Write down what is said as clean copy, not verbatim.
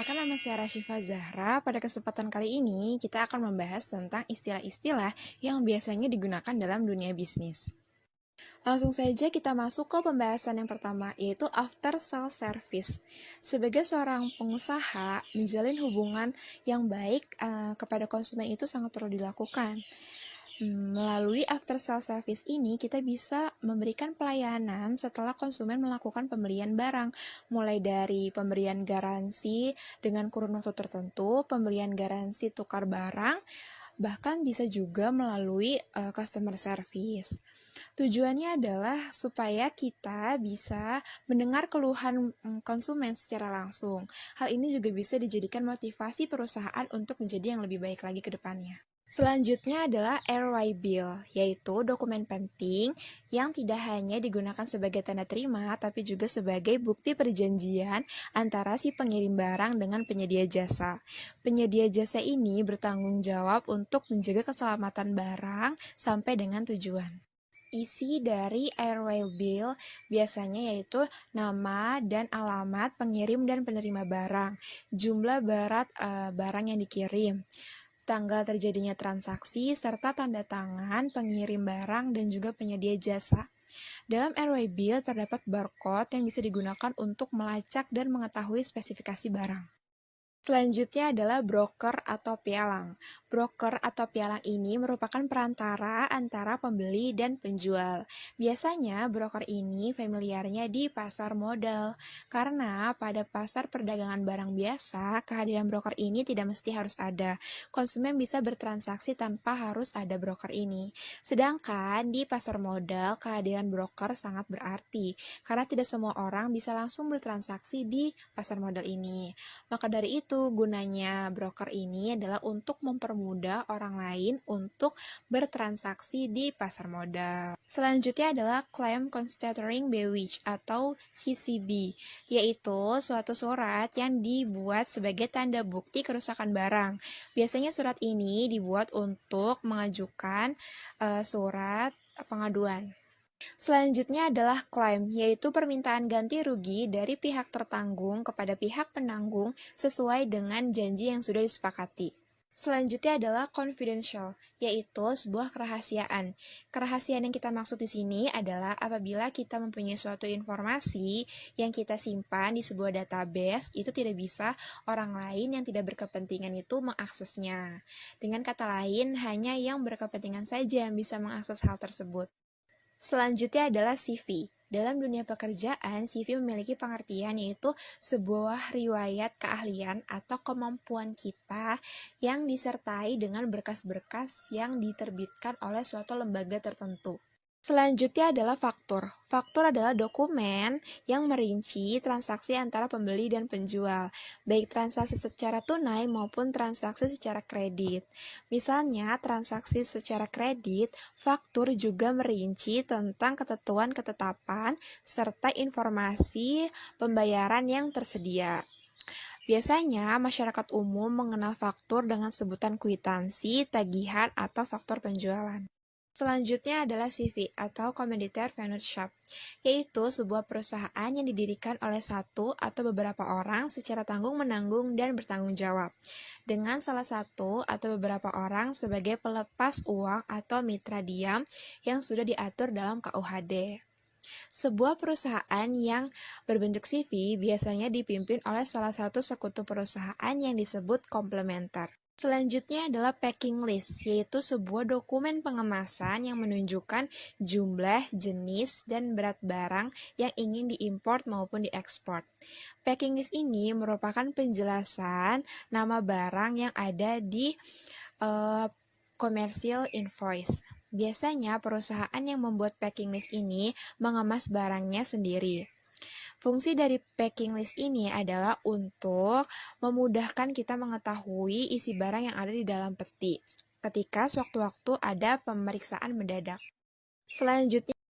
Perkenalkan, nama saya Rashifa Zahra. Pada kesempatan kali ini, kita akan membahas tentang istilah-istilah yang biasanya digunakan dalam dunia bisnis. Langsung saja kita masuk ke pembahasan yang pertama, yaitu after sales service. Sebagai seorang pengusaha, menjalin hubungan yang baik kepada konsumen itu sangat perlu dilakukan. Melalui after sales service ini, kita bisa memberikan pelayanan setelah konsumen melakukan pembelian barang, mulai dari pemberian garansi dengan kurun waktu tertentu, pemberian garansi tukar barang, bahkan bisa juga melalui customer service. Tujuannya adalah supaya kita bisa mendengar keluhan konsumen secara langsung. Hal ini juga bisa dijadikan motivasi perusahaan untuk menjadi yang lebih baik lagi ke depannya. Selanjutnya adalah ROI Bill, yaitu dokumen penting yang tidak hanya digunakan sebagai tanda terima, tapi juga sebagai bukti perjanjian antara si pengirim barang dengan penyedia jasa. Penyedia jasa ini bertanggung jawab untuk menjaga keselamatan barang sampai dengan tujuan. Isi dari ROI Bill biasanya yaitu nama dan alamat pengirim dan penerima barang, jumlah barang yang dikirim, tanggal terjadinya transaksi, serta tanda tangan pengirim barang dan juga penyedia jasa. Dalam ROI Bill terdapat barcode yang bisa digunakan untuk melacak dan mengetahui spesifikasi barang. Selanjutnya adalah broker atau pialang. Broker atau pialang ini merupakan perantara antara pembeli dan penjual. Biasanya broker ini familiarnya di pasar modal, karena pada pasar perdagangan barang biasa, kehadiran broker ini tidak mesti harus ada. Konsumen bisa bertransaksi tanpa harus ada broker ini. Sedangkan di pasar modal, kehadiran broker sangat berarti, karena tidak semua orang bisa langsung bertransaksi di pasar modal ini. Maka dari itu, gunanya broker ini adalah untuk mempermudah orang lain untuk bertransaksi di pasar modal. Selanjutnya adalah Claim Constituting Bewitch atau CCB, yaitu suatu surat yang dibuat sebagai tanda bukti kerusakan barang. Biasanya surat ini dibuat untuk mengajukan surat pengaduan. Selanjutnya adalah klaim, yaitu permintaan ganti rugi dari pihak tertanggung kepada pihak penanggung sesuai dengan janji yang sudah disepakati. Selanjutnya adalah confidential, yaitu sebuah kerahasiaan. Kerahasiaan yang kita maksud di sini adalah apabila kita mempunyai suatu informasi yang kita simpan di sebuah database, itu tidak bisa orang lain yang tidak berkepentingan itu mengaksesnya. Dengan kata lain, hanya yang berkepentingan saja yang bisa mengakses hal tersebut. Selanjutnya adalah CV. Dalam dunia pekerjaan, CV memiliki pengertian yaitu sebuah riwayat keahlian atau kemampuan kita yang disertai dengan berkas-berkas yang diterbitkan oleh suatu lembaga tertentu. Selanjutnya adalah faktur. Faktur adalah dokumen yang merinci transaksi antara pembeli dan penjual, baik transaksi secara tunai maupun transaksi secara kredit. Misalnya, transaksi secara kredit, faktur juga merinci tentang ketentuan ketetapan serta informasi pembayaran yang tersedia. Biasanya, masyarakat umum mengenal faktur dengan sebutan kwitansi, tagihan, atau faktur penjualan. Selanjutnya adalah CV atau Commoditary Venture Shop, yaitu sebuah perusahaan yang didirikan oleh satu atau beberapa orang secara tanggung-menanggung dan bertanggung jawab, dengan salah satu atau beberapa orang sebagai pelepas uang atau mitra diam yang sudah diatur dalam KUHD. Sebuah perusahaan yang berbentuk CV biasanya dipimpin oleh salah satu sekutu perusahaan yang disebut komplementer. Selanjutnya adalah packing list, yaitu sebuah dokumen pengemasan yang menunjukkan jumlah, jenis, dan berat barang yang ingin diimpor maupun diekspor. Packing list ini merupakan penjelasan nama barang yang ada di commercial invoice. Biasanya perusahaan yang membuat packing list ini mengemas barangnya sendiri. Fungsi dari packing list ini adalah untuk memudahkan kita mengetahui isi barang yang ada di dalam peti ketika sewaktu-waktu ada pemeriksaan mendadak. Selanjutnya